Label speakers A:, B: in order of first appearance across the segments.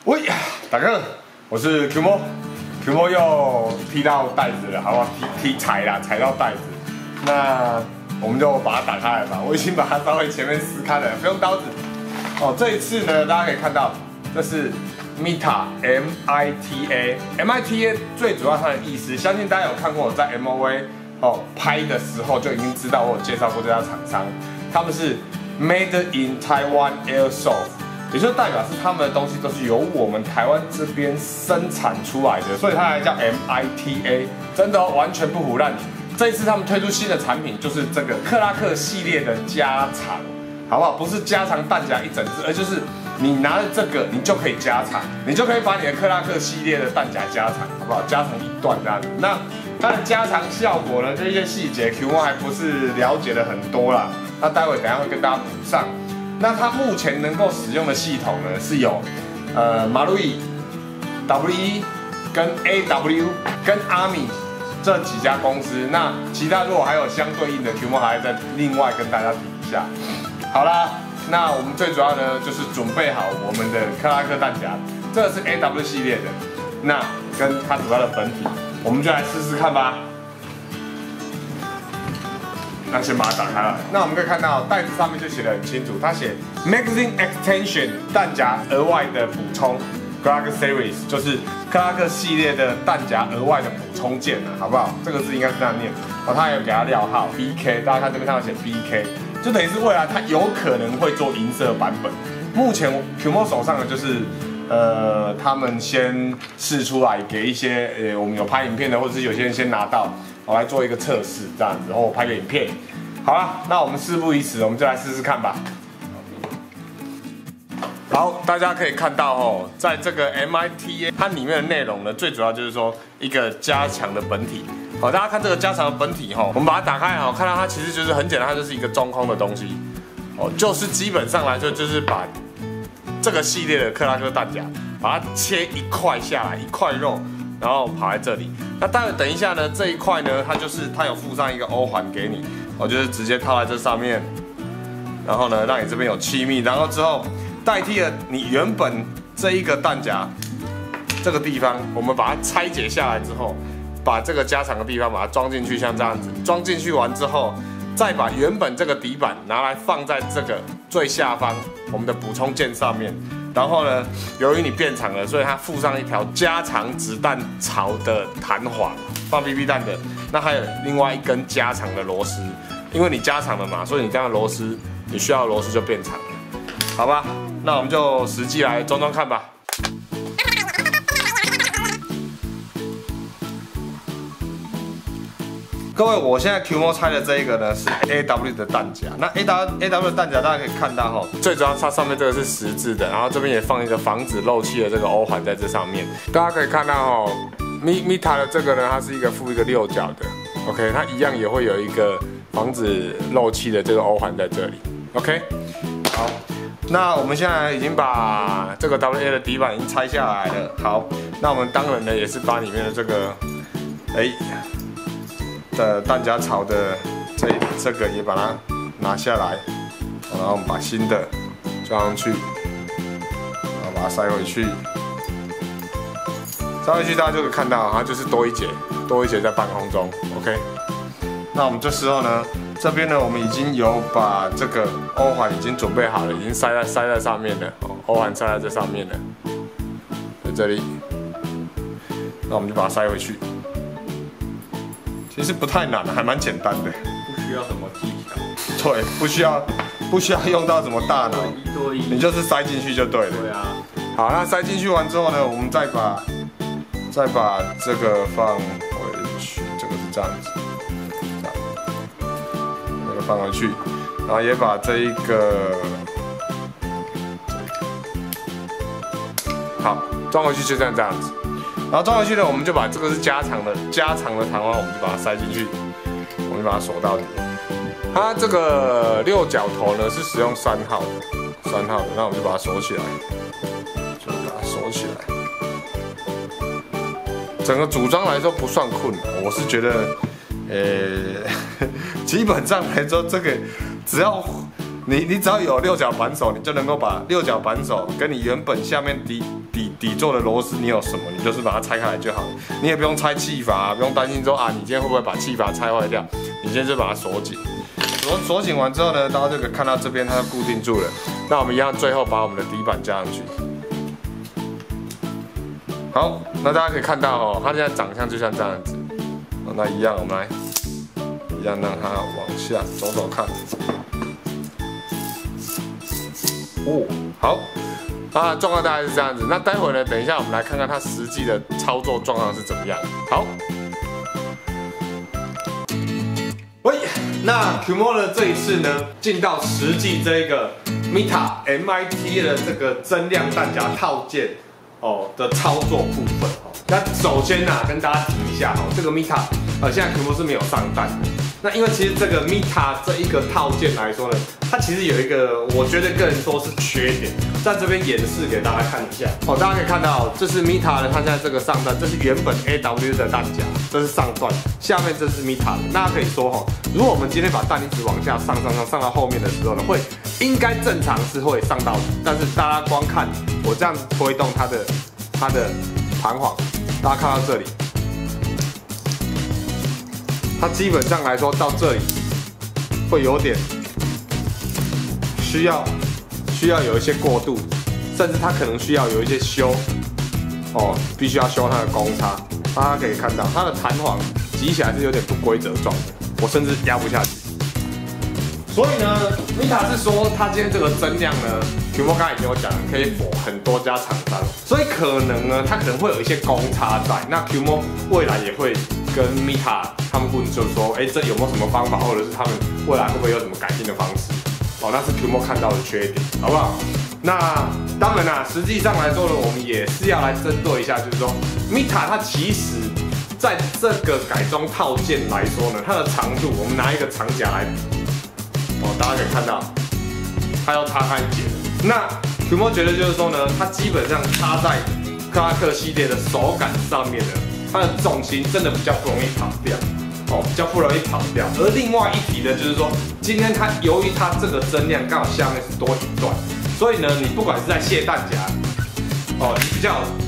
A: 喂，大哥，我是 Q 又踢到袋子了，好不好？踩到袋子，那我们就把它打开来吧。我已经把它稍微前面撕开了，不用刀子。哦，这一次呢，大家可以看到，这是 MITA MITA 最主要它的意思，相信大家有看过我在 MOA 拍的时候就已经知道，我有介绍过这家厂商，他们是 Made in Taiwan Airsoft。也就代表是他们的东西都是由我们台湾这边生产出来的，所以它还叫 MITA， 真的完全不唬烂你。这一次他们推出新的产品，就是这个克拉克系列的加长，好不好？不是加长弹夹一整支，而就是你拿着这个，你就可以加长，你就可以把你的克拉克系列的弹夹加长，好不好？加长一段这样子。那它的加长效果呢，这些细节 Q1 还不是了解的很多啦。那待会等一下会跟大家补上。那它目前能够使用的系统呢，是有Marui、WE 跟 AW 跟 Army 这几家公司。那其他如果还有相对应的 Q 还要再另外跟大家提一下。好啦，那我们最主要呢就是准备好我们的克拉克弹夹，这个是 AW 系列的，那跟它主要的本体，我们就来试试看吧。那先把它打开来。那我们可以看到袋子上面就写得很清楚，它写 Magazine Extension 弹夹额外的补充 ，Clark Series 就是克拉克系列的弹夹额外的补充件了，好不好？这个字应该是这样念。它还有给它料号 BK， 大家看这边上面写 BK， 就等于是未来它有可能会做银色版本。目前 Qmo 手上的就是他们先试出来给一些我们有拍影片的，或者是有些人先拿到。我来做一个测试，这样子，然后我拍个影片。好了，那我们事不宜迟，我们就来试试看吧。好，大家可以看到哦，在这个 MITA 它里面的内容呢，最主要就是说一个加强的本体。好，大家看这个加强的本体哈，我们把它打开哦，看到它其实就是很简单，它就是一个中空的东西。哦，就是基本上来说，就是把这个系列的克拉克弹夹，把它切一块下来，一块肉。然后跑在这里，那待会等一下呢，这一块呢，它有附上一个欧环给你，我就是直接套在这上面，然后呢，让你这边有气密，然后之后代替了你原本这一个弹夹这个地方，我们把它拆解下来之后，把这个加长的地方把它装进去，像这样子，装进去完之后，再把原本这个底板拿来放在这个最下方我们的补充件上面。然后呢，由于你变长了，所以它附上一条加长子弹槽的弹簧，放 BB 弹的。那还有另外一根加长的螺丝，因为你加长了嘛，所以你这样的螺丝，你需要的螺丝就变长了，好吧？那我们就实际来装装看吧。各位，我现在 Qmo 拆的这一个呢是 AW 的弹夹。那 AW 的弹夹大家可以看到哈，最主要它上面这个是十字的，然后这边也放一个防止漏气的这个欧环在这上面。大家可以看到哦，MITA 的这个呢，它是一个附一个6角的 ，OK， 它一样也会有一个防止漏气的这个欧环在这里 ，OK。好，那我们现在已经把这个 WA 的底板已经拆下来了。好，那我们当然呢也是把里面的这个，的弹夹槽的这个也把它拿下来，然后我们把新的装上去，然后把它塞回去，塞回去大家就可以看到，它就是多一节在半空中 ，OK。那我们这时候呢，这边呢我们已经有把这个欧环已经准备好了，已经塞在上面了，欧环塞在这上面了，在这里，那我们就把它塞回去。其实不太难，还蛮简单的，
B: 不需要什么技巧。
A: 对，不需要用到什么大脑，你就是塞进去就对了。
B: 对啊。
A: 好，那塞进去完之后呢，我们再把这个放回去，这个是这样子，这个放回去，然后也把这一个好装回去，就这样子。然后装回去呢，我们就把这个是加长的弹簧，我们就把它塞进去，我们就把它锁到底。它这个6角头呢是使用3号的，那我们就把它锁起来，整个组装来说不算困难，我是觉得，基本上来说这个只要你只要有6角扳手，你就能够把6角扳手跟你原本下面底底座的螺丝你有什么，你就是把它拆开来就好了。你也不用拆气阀，不用担心说啊，你今天会不会把气阀拆坏掉？你今天就把它锁紧。锁紧完之后呢，大家就可以看到这边它固定住了。那我们一样，最后把我们的底板加上去。好，那大家可以看到哦，它现在长相就像这样子。那一样，我们来一样让它往下走看。哦，好，它的状况大概是这样子。那待会呢，等一下我们来看看它实际的操作状况是怎么样。好。喂，那 Qmora 这一次呢，进到实际这个 Mita MIT 的这个增量弹夹套件的操作部分哦。那首先跟大家提一下这个 Mita 现在 Qmora 是没有上弹的。那因为其实这个 Mita 这一个套件来说呢，它其实有一个我觉得个人说是缺点，在这边演示给大家看一下大家可以看到，这是 Mita 的，它现在这个上弹，这是原本 AW 的弹夹，这是上段，下面这是 Mita 的。那可以说如果我们今天把弹一直往下上到后面的时候呢，应该正常是会上到的，但是大家光看我这样子推动它的弹簧，大家看到这里。它基本上来说到这里会有点需要有一些过渡，甚至它可能需要有一些修必须要修它的公差。大家可以看到它的弹簧挤起来是有点不规则状的，我甚至压不下去。所以呢 ，Mita 是说它今天这个增量呢，Qmora刚才已经有讲了，可以for很多家厂商，所以可能呢，它可能会有一些公差在。那 Qmora未来也会跟 Mita 他们问，就是说，这有没有什么方法，或者是他们未来会不会有什么改进的方式？那是 Qmora看到的缺点，好不好？那当然啦，实际上来说呢，我们也是要来针对一下，就是说 Mita 它其实在这个改装套件来说呢，它的长度，我们拿一个长夹来比。大家可以看到，它要插开节了。那 Qmora觉得就是说呢，它基本上插在克拉克系列的手感上面呢，它的重心真的比较不容易跑掉，比较不容易跑掉。而另外一提呢，就是说，今天它由于它这个增量刚好下面是多一段，所以呢，你不管是在卸弹夹，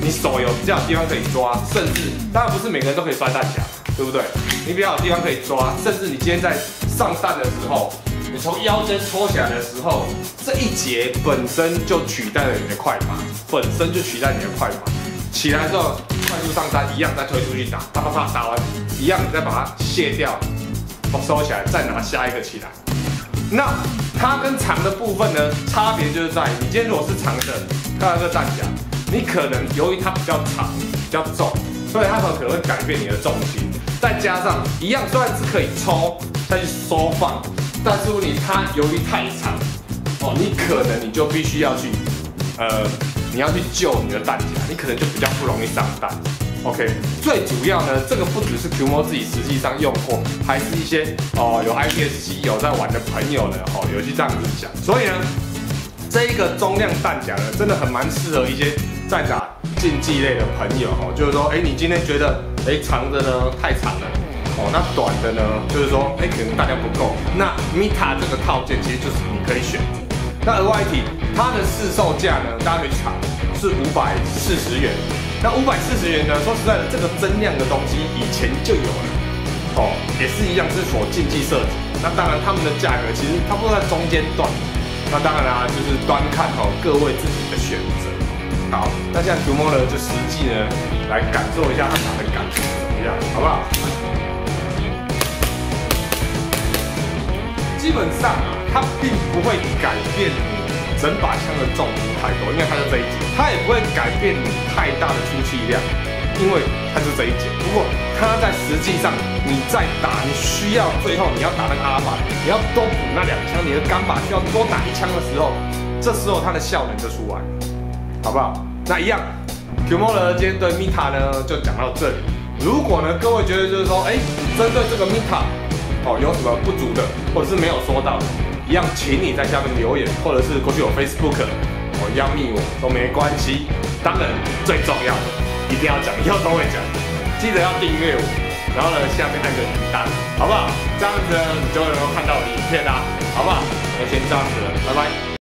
A: 你手有比较有地方可以抓，甚至当然不是每个人都可以摔弹夹，对不对？你比较有地方可以抓，甚至你今天在上弹的时候。你从腰间抽起来的时候，这一节本身就取代了你的快拔，起来之后快速上弹，一样再推出去打，啪啪啪打完，一样你再把它卸掉，收起来，再拿下一个起来。那它跟长的部分呢，差别就是在你今天如果是长的，看到这弹夹，你可能由于它比较长、比较重，所以它可能会改变你的重心，再加上一样虽然是可以抽再去收放。但是它由于太长，你就必须要去，你要去救你的弹夹，你可能就比较不容易上弹。OK， 最主要呢，这个不只是 Qmora 自己实际上用过，还是一些有 IPSC 有在玩的朋友呢，有去这样子讲。所以呢，这一个中量弹夹呢，真的蛮适合一些在打竞技类的朋友就是说，你今天觉得长的呢太长了。那短的呢，就是说，可能大家不够。那 Mita 这个套件其实就是你可以选择。那额外一提，它的市售价呢，大家可以查，是540元。那540元呢，说实在的，这个增量的东西以前就有了，也是一样是for竞技设计。那当然，他们的价格其实差不多在中间段。那当然啦，就是端看各位自己的选择。好，那现在 Qmora 就实际呢来感受一下它打的感觉怎么样，好不好？基本上它并不会改变你整把枪的重心太多，因为它是这一节，它也不会改变你太大的出气量，因为它是这一节。不过它在实际上你在打，你需要最后你要打那个阿法，你要多补那2枪，你的钢把需要多打1枪的时候，这时候它的效能就出来，好不好？那一样 ，Qmora 今天对 Mita 呢就讲到这里。如果呢各位觉得就是说，针对这个 Mita。有什么不足的，或者是没有说到的，一样，请你在下面留言，或者是过去有 Facebook，一样密我都没关系。当然，最重要的一定要讲，以后都会讲，记得要订阅我，然后呢下面按个铃铛，好不好？这样子呢，你就能够看到我的影片啦，好不好？那先这样子了，拜拜。